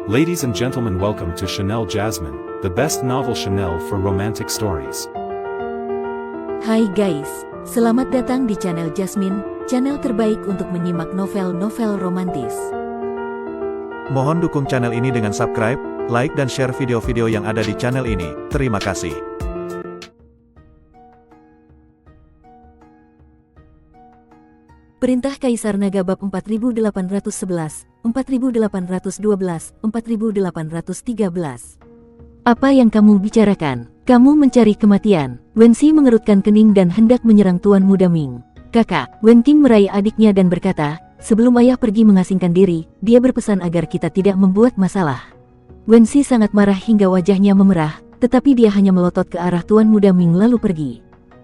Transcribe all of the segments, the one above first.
Ladies and gentlemen, welcome to Chanel Jasmine, the best novel Chanel for romantic stories. Hai guys, selamat datang di channel Jasmine, channel terbaik untuk menyimak novel-novel romantis. Mohon dukung channel ini dengan subscribe, like dan share video-video yang ada di channel ini. Terima kasih. Perintah Kaisar Naga bab 4811, 4812, 4813. Apa yang kamu bicarakan? Kamu mencari kematian. Wen Xi mengerutkan kening dan hendak menyerang Tuan Muda Ming. Kakak, Wen Qing meraih adiknya dan berkata, sebelum ayah pergi mengasingkan diri, dia berpesan agar kita tidak membuat masalah. Wen Xi sangat marah hingga wajahnya memerah, tetapi dia hanya melotot ke arah Tuan Muda Ming lalu pergi.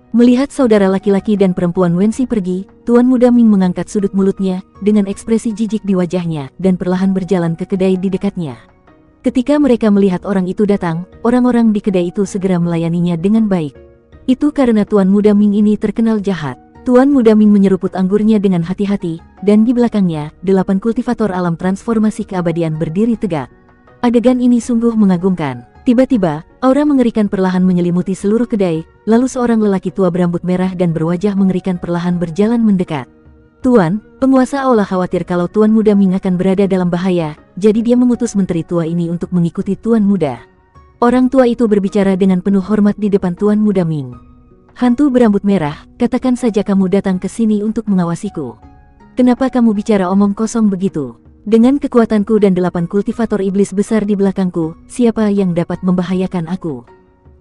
Melihat saudara laki-laki dan perempuan Wen Xi pergi, Tuan Muda Ming mengangkat sudut mulutnya, dengan ekspresi jijik di wajahnya, dan perlahan berjalan ke kedai di dekatnya. Ketika mereka melihat orang itu datang, orang-orang di kedai itu segera melayaninya dengan baik. Itu karena Tuan Muda Ming ini terkenal jahat. Tuan Muda Ming menyeruput anggurnya dengan hati-hati, dan di belakangnya, 8 kultivator alam transformasi keabadian berdiri tegak. Adegan ini sungguh mengagumkan. Tiba-tiba, aura mengerikan perlahan menyelimuti seluruh kedai, lalu seorang lelaki tua berambut merah dan berwajah mengerikan perlahan berjalan mendekat. Tuan, penguasa aula khawatir kalau Tuan Muda Ming akan berada dalam bahaya, jadi dia mengutus menteri tua ini untuk mengikuti Tuan Muda. Orang tua itu berbicara dengan penuh hormat di depan Tuan Muda Ming. Hantu berambut merah, katakan saja kamu datang ke sini untuk mengawasiku. Kenapa kamu bicara omong kosong begitu? Dengan kekuatanku dan 8 kultivator iblis besar di belakangku, siapa yang dapat membahayakan aku?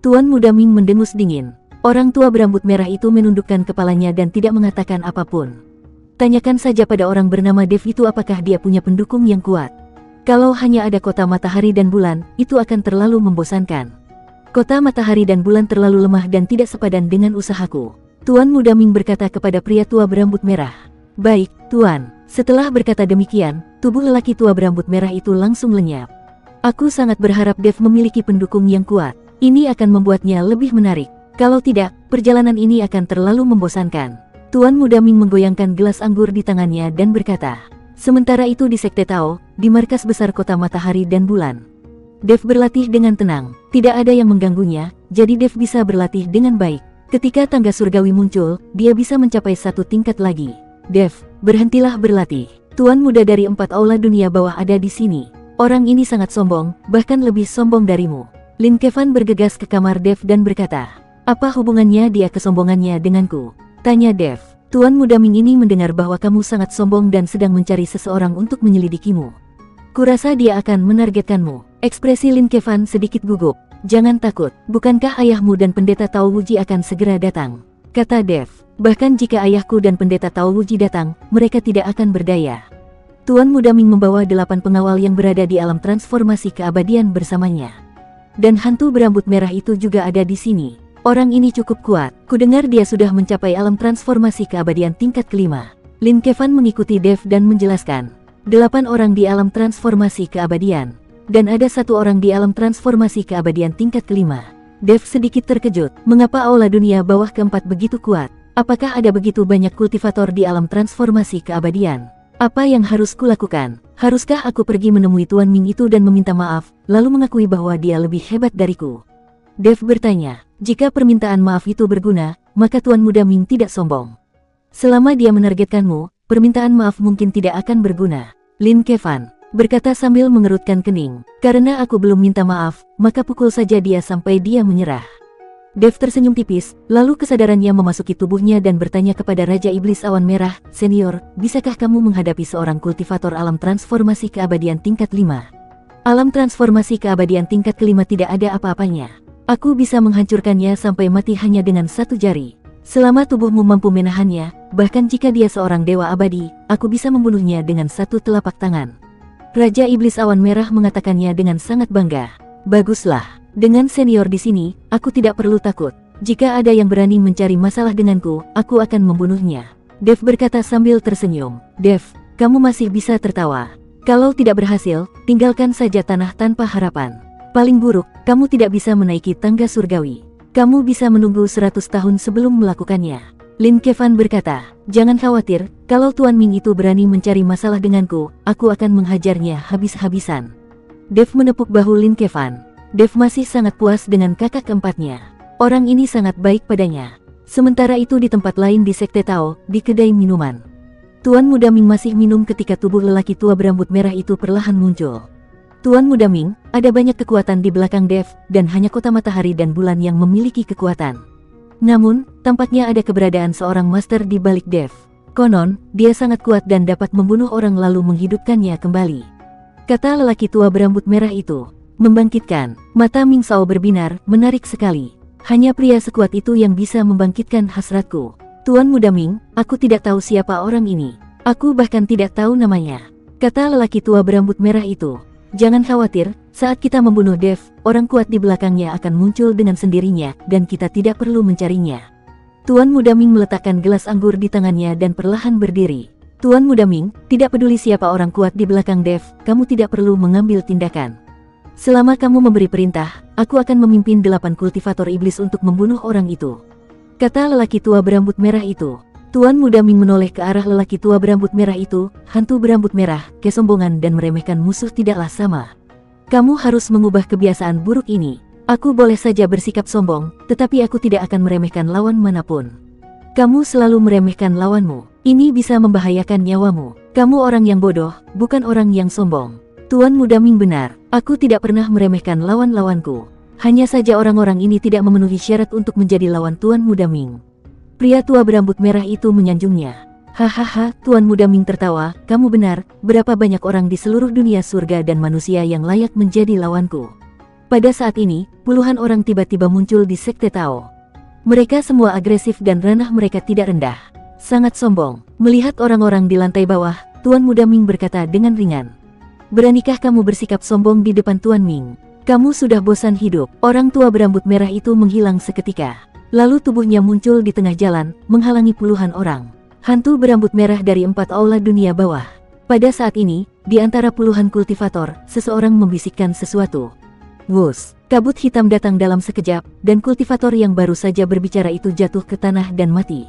Tuan Muda Ming mendengus dingin. Orang tua berambut merah itu menundukkan kepalanya dan tidak mengatakan apapun. Tanyakan saja pada orang bernama Dev itu apakah dia punya pendukung yang kuat. Kalau hanya ada kota matahari dan bulan, itu akan terlalu membosankan. Kota matahari dan bulan terlalu lemah dan tidak sepadan dengan usahaku. Tuan Muda Ming berkata kepada pria tua berambut merah. Baik, Tuan. Setelah berkata demikian, tubuh lelaki tua berambut merah itu langsung lenyap. Aku sangat berharap Dev memiliki pendukung yang kuat. Ini akan membuatnya lebih menarik. Kalau tidak, perjalanan ini akan terlalu membosankan. Tuan Muda Ming menggoyangkan gelas anggur di tangannya dan berkata. Sementara itu di Sekte Tao, di markas besar kota matahari dan bulan. Dev berlatih dengan tenang. Tidak ada yang mengganggunya, jadi Dev bisa berlatih dengan baik. Ketika tangga surgawi muncul, dia bisa mencapai 1 tingkat lagi. Dev, berhentilah berlatih. Tuan muda dari 4 aula dunia bawah ada di sini. Orang ini sangat sombong, bahkan lebih sombong darimu. Lin Kevan bergegas ke kamar Dev dan berkata, apa hubungannya dia kesombongannya denganku? Tanya Dev. Tuan Muda Ming ini mendengar bahwa kamu sangat sombong dan sedang mencari seseorang untuk menyelidikimu. Kurasa dia akan menargetkanmu. Ekspresi Lin Kevan sedikit gugup. Jangan takut, bukankah ayahmu dan pendeta Tao Wuji akan segera datang? Kata Dev. Bahkan jika ayahku dan pendeta Tao Wuji datang, mereka tidak akan berdaya. Tuan Muda Ming membawa 8 pengawal yang berada di alam transformasi keabadian bersamanya. Dan hantu berambut merah itu juga ada di sini. Orang ini cukup kuat. Kudengar dia sudah mencapai alam transformasi keabadian tingkat kelima. Lin Kevan mengikuti Dev dan menjelaskan. 8 orang di alam transformasi keabadian. Dan ada 1 orang di alam transformasi keabadian tingkat kelima. Dev sedikit terkejut. Mengapa aula dunia bawah keempat begitu kuat? Apakah ada begitu banyak kultivator di alam transformasi keabadian? Apa yang harus kulakukan? Haruskah aku pergi menemui Tuan Ming itu dan meminta maaf, lalu mengakui bahwa dia lebih hebat dariku? Dev bertanya. Jika permintaan maaf itu berguna, maka Tuan Muda Ming tidak sombong. Selama dia menargetkanmu, permintaan maaf mungkin tidak akan berguna. Lin Kevan berkata sambil mengerutkan kening. Karena aku belum minta maaf, maka pukul saja dia sampai dia menyerah. Dev tersenyum tipis, lalu kesadarannya memasuki tubuhnya dan bertanya kepada Raja Iblis Awan Merah, Senior, bisakah kamu menghadapi seorang kultivator alam transformasi keabadian tingkat 5? Alam transformasi keabadian tingkat kelima tidak ada apa-apanya. Aku bisa menghancurkannya sampai mati hanya dengan 1 jari. Selama tubuhmu mampu menahannya, bahkan jika dia seorang dewa abadi, aku bisa membunuhnya dengan 1 telapak tangan. Raja Iblis Awan Merah mengatakannya dengan sangat bangga. Baguslah. Dengan senior di sini, aku tidak perlu takut. Jika ada yang berani mencari masalah denganku, aku akan membunuhnya. Dev berkata sambil tersenyum. Dev, kamu masih bisa tertawa. Kalau tidak berhasil, tinggalkan saja tanah tanpa harapan. Paling buruk, kamu tidak bisa menaiki tangga surgawi. Kamu bisa menunggu 100 tahun sebelum melakukannya. Lin Kevan berkata, jangan khawatir, kalau Tuan Ming itu berani mencari masalah denganku, aku akan menghajarnya habis-habisan. Dev menepuk bahu Lin Kevan. Dev masih sangat puas dengan kakak keempatnya. Orang ini sangat baik padanya. Sementara itu di tempat lain di Sekte Tao, di kedai minuman. Tuan Muda Ming masih minum ketika tubuh lelaki tua berambut merah itu perlahan muncul. Tuan Muda Ming, ada banyak kekuatan di belakang Dev, dan hanya kota matahari dan bulan yang memiliki kekuatan. Namun, tampaknya ada keberadaan seorang master di balik Dev. Konon, dia sangat kuat dan dapat membunuh orang lalu menghidupkannya kembali. Kata lelaki tua berambut merah itu. Membangkitkan, mata Ming Sao berbinar, menarik sekali. Hanya pria sekuat itu yang bisa membangkitkan hasratku. Tuan Muda Ming, aku tidak tahu siapa orang ini. Aku bahkan tidak tahu namanya. Kata lelaki tua berambut merah itu. Jangan khawatir, saat kita membunuh Dev, orang kuat di belakangnya akan muncul dengan sendirinya, dan kita tidak perlu mencarinya. Tuan Muda Ming meletakkan gelas anggur di tangannya dan perlahan berdiri. Tuan Muda Ming, tidak peduli siapa orang kuat di belakang Dev, kamu tidak perlu mengambil tindakan. Selama kamu memberi perintah, aku akan memimpin 8 kultivator iblis untuk membunuh orang itu. Kata lelaki tua berambut merah itu. Tuan Muda Ming menoleh ke arah lelaki tua berambut merah itu. Hantu berambut merah, kesombongan dan meremehkan musuh tidaklah sama. Kamu harus mengubah kebiasaan buruk ini. Aku boleh saja bersikap sombong, tetapi aku tidak akan meremehkan lawan manapun. Kamu selalu meremehkan lawanmu. Ini bisa membahayakan nyawamu. Kamu orang yang bodoh, bukan orang yang sombong. Tuan Muda Ming benar, aku tidak pernah meremehkan lawan-lawanku. Hanya saja orang-orang ini tidak memenuhi syarat untuk menjadi lawan Tuan Muda Ming. Pria tua berambut merah itu menyanjungnya. Hahaha, Tuan Muda Ming tertawa, kamu benar, berapa banyak orang di seluruh dunia surga dan manusia yang layak menjadi lawanku. Pada saat ini, puluhan orang tiba-tiba muncul di Sekte Tao. Mereka semua agresif dan ranah mereka tidak rendah. Sangat sombong. Melihat orang-orang di lantai bawah, Tuan Muda Ming berkata dengan ringan. Beranikah kamu bersikap sombong di depan Tuan Ming? Kamu sudah bosan hidup. Orang tua berambut merah itu menghilang seketika. Lalu tubuhnya muncul di tengah jalan, menghalangi puluhan orang. Hantu berambut merah dari 4 aula dunia bawah. Pada saat ini, di antara puluhan kultivator, seseorang membisikkan sesuatu. Wus, kabut hitam datang dalam sekejap, dan kultivator yang baru saja berbicara itu jatuh ke tanah dan mati.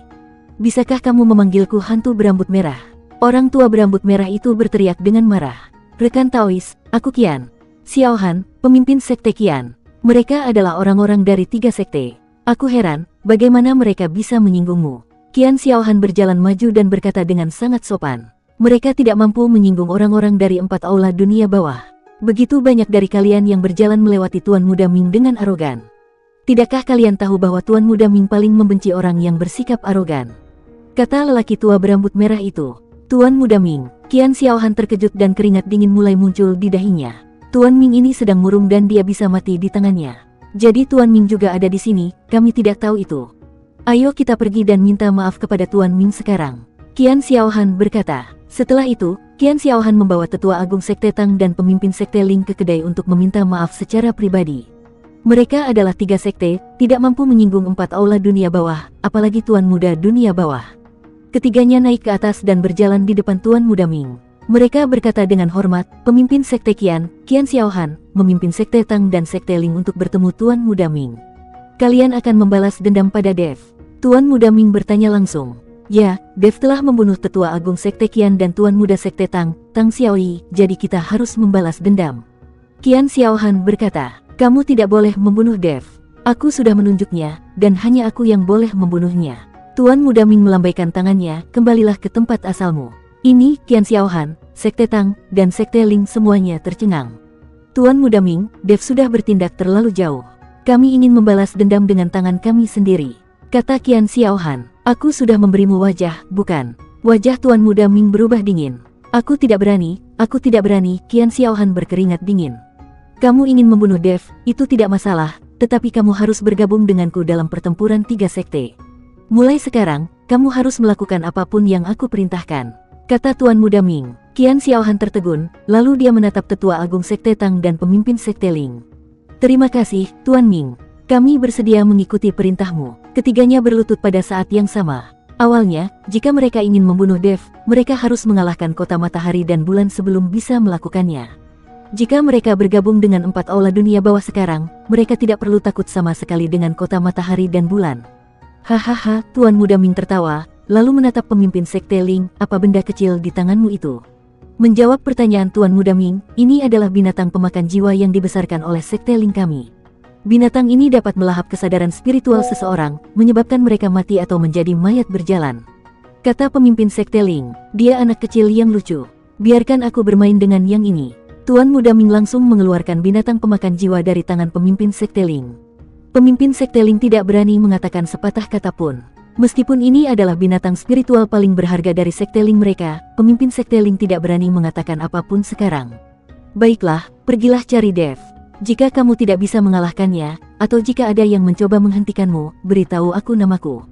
Bisakah kamu memanggilku hantu berambut merah? Orang tua berambut merah itu berteriak dengan marah. Rekan Taois, aku Qian Xiaohan, pemimpin sekte Qian. Mereka adalah orang-orang dari 3 sekte. Aku heran, bagaimana mereka bisa menyinggungmu. Qian Xiaohan berjalan maju dan berkata dengan sangat sopan. Mereka tidak mampu menyinggung orang-orang dari 4 aula dunia bawah. Begitu banyak dari kalian yang berjalan melewati Tuan Muda Ming dengan arogan. Tidakkah kalian tahu bahwa Tuan Muda Ming paling membenci orang yang bersikap arogan? Kata lelaki tua berambut merah itu. Tuan Muda Ming, Qian Xiaohan terkejut dan keringat dingin mulai muncul di dahinya. Tuan Ming ini sedang murung dan dia bisa mati di tangannya. Jadi Tuan Ming juga ada di sini, kami tidak tahu itu. Ayo kita pergi dan minta maaf kepada Tuan Ming sekarang. Qian Xiaohan berkata. Setelah itu, Qian Xiaohan membawa Tetua Agung Sekte Tang dan pemimpin Sekte Ling ke kedai untuk meminta maaf secara pribadi. Mereka adalah 3 sekte, tidak mampu menyinggung 4 aula dunia bawah, apalagi Tuan Muda dunia bawah. Ketiganya naik ke atas dan berjalan di depan Tuan Muda Ming. Mereka berkata dengan hormat, pemimpin Sekte Qian Xiaohan, memimpin Sekte Tang dan Sekte Ling untuk bertemu Tuan Muda Ming. Kalian akan membalas dendam pada Dev? Tuan Muda Ming bertanya langsung. Ya, Dev telah membunuh Tetua Agung Sekte Qian dan Tuan Muda Sekte Tang Xiaoyi, jadi kita harus membalas dendam. Qian Xiaohan berkata, kamu tidak boleh membunuh Dev. Aku sudah menunjuknya, dan hanya aku yang boleh membunuhnya. Tuan Muda Ming melambaikan tangannya, kembalilah ke tempat asalmu. Ini, Qian Xiaohan, Sekte Tang, dan Sekte Ling semuanya tercengang. Tuan Muda Ming, Dev sudah bertindak terlalu jauh. Kami ingin membalas dendam dengan tangan kami sendiri. Kata Qian Xiaohan, aku sudah memberimu wajah, bukan? Wajah Tuan Muda Ming berubah dingin. Aku tidak berani, Qian Xiaohan berkeringat dingin. Kamu ingin membunuh Dev, itu tidak masalah, tetapi kamu harus bergabung denganku dalam pertempuran 3 sekte. Mulai sekarang, kamu harus melakukan apapun yang aku perintahkan. Kata Tuan Muda Ming. Qian Xiaohan tertegun, lalu dia menatap Tetua Agung Sekte Tang dan pemimpin Sekte Ling. Terima kasih, Tuan Ming. Kami bersedia mengikuti perintahmu. Ketiganya berlutut pada saat yang sama. Awalnya, jika mereka ingin membunuh Dev, mereka harus mengalahkan kota matahari dan bulan sebelum bisa melakukannya. Jika mereka bergabung dengan 4 aula dunia bawah sekarang, mereka tidak perlu takut sama sekali dengan kota matahari dan bulan. Hahaha, Tuan Muda Ming tertawa, lalu menatap pemimpin Sekte Ling, apa benda kecil di tanganmu itu? Menjawab pertanyaan Tuan Muda Ming, ini adalah binatang pemakan jiwa yang dibesarkan oleh Sekte Ling kami. Binatang ini dapat melahap kesadaran spiritual seseorang, menyebabkan mereka mati atau menjadi mayat berjalan. Kata pemimpin Sekte Ling, dia anak kecil yang lucu. Biarkan aku bermain dengan yang ini. Tuan Muda Ming langsung mengeluarkan binatang pemakan jiwa dari tangan pemimpin Sekte Ling. Pemimpin Sekte Ling tidak berani mengatakan sepatah kata pun. Meskipun ini adalah binatang spiritual paling berharga dari Sekte Ling mereka, pemimpin Sekte Ling tidak berani mengatakan apapun sekarang. Baiklah, pergilah cari Dev. Jika kamu tidak bisa mengalahkannya, atau jika ada yang mencoba menghentikanmu, beritahu aku namaku.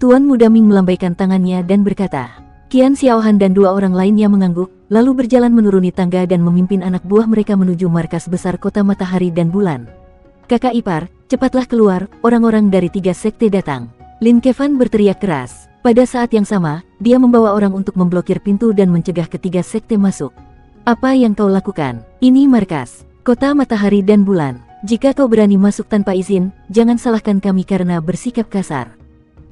Tuan Muda Ming melambaikan tangannya dan berkata. Qian Xiaohan dan dua orang lainnya mengangguk, lalu berjalan menuruni tangga dan memimpin anak buah mereka menuju markas besar kota matahari dan bulan. Kakak ipar, cepatlah keluar, orang-orang dari 3 sekte datang. Lin Kevan berteriak keras. Pada saat yang sama, dia membawa orang untuk memblokir pintu dan mencegah ketiga sekte masuk. Apa yang kau lakukan? Ini markas kota matahari dan bulan. Jika kau berani masuk tanpa izin, jangan salahkan kami karena bersikap kasar.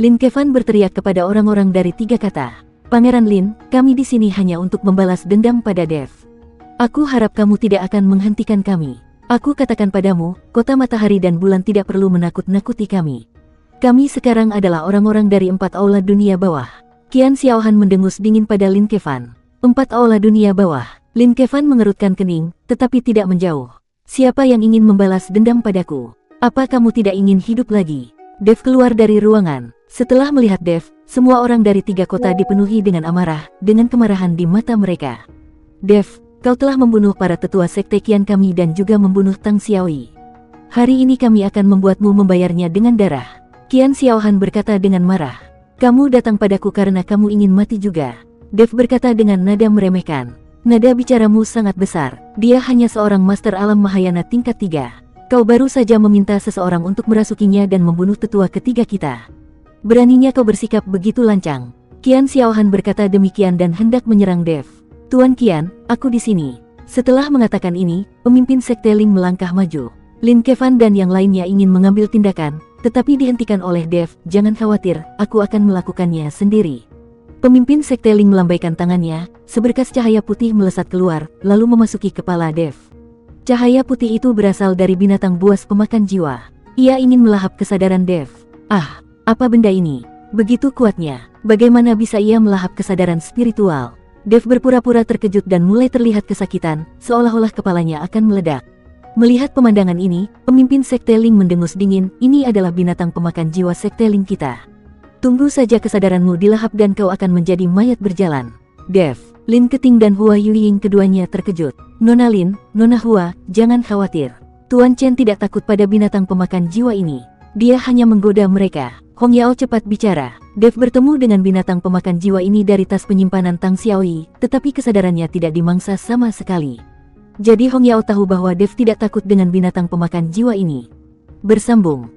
Lin Kevan berteriak kepada orang-orang dari 3 kata. Pangeran Lin, kami di sini hanya untuk membalas dendam pada Dev. Aku harap kamu tidak akan menghentikan kami. Aku katakan padamu, kota matahari dan bulan tidak perlu menakut-nakuti kami. Kami sekarang adalah orang-orang dari 4 aula dunia bawah. Qian Xiaohan mendengus dingin pada Lin Kevan. 4 aula dunia bawah. Lin Kevan mengerutkan kening, tetapi tidak menjauh. Siapa yang ingin membalas dendam padaku? Apa kamu tidak ingin hidup lagi? Dev keluar dari ruangan. Setelah melihat Dev, semua orang dari 3 kota dipenuhi dengan amarah, dengan kemarahan di mata mereka. Dev, kau telah membunuh para tetua sekte Qian kami dan juga membunuh Tang Xiaoyi. Hari ini kami akan membuatmu membayarnya dengan darah. Qian Xiaohan berkata dengan marah. Kamu datang padaku karena kamu ingin mati juga. Dev berkata dengan nada meremehkan. Nada bicaramu sangat besar. Dia hanya seorang master alam Mahayana tingkat 3. Kau baru saja meminta seseorang untuk merasukinya dan membunuh tetua ketiga kita. Beraninya kau bersikap begitu lancang. Qian Xiaohan berkata demikian dan hendak menyerang Dev. Tuan Qian, aku di sini. Setelah mengatakan ini, pemimpin Sekte Ling melangkah maju. Lin Kevan dan yang lainnya ingin mengambil tindakan, tetapi dihentikan oleh Dev. Jangan khawatir, aku akan melakukannya sendiri. Pemimpin Sekte Ling melambaikan tangannya, seberkas cahaya putih melesat keluar, lalu memasuki kepala Dev. Cahaya putih itu berasal dari binatang buas pemakan jiwa. Ia ingin melahap kesadaran Dev. Ah, apa benda ini? Begitu kuatnya. Bagaimana bisa ia melahap kesadaran spiritual? Dev berpura-pura terkejut dan mulai terlihat kesakitan, seolah-olah kepalanya akan meledak. Melihat pemandangan ini, pemimpin Sekte Ling mendengus dingin. Ini adalah binatang pemakan jiwa Sekte Ling kita. Tunggu saja kesadaranmu dilahap dan kau akan menjadi mayat berjalan. Dev, Lin Keting dan Hua Yuying keduanya terkejut. Nona Lin, Nona Hua, jangan khawatir. Tuan Chen tidak takut pada binatang pemakan jiwa ini. Dia hanya menggoda mereka. Hong Yao cepat bicara. Dev bertemu dengan binatang pemakan jiwa ini dari tas penyimpanan Tang Xiaoyi, tetapi kesadarannya tidak dimangsa sama sekali. Jadi Hong Yao tahu bahwa Dev tidak takut dengan binatang pemakan jiwa ini. Bersambung.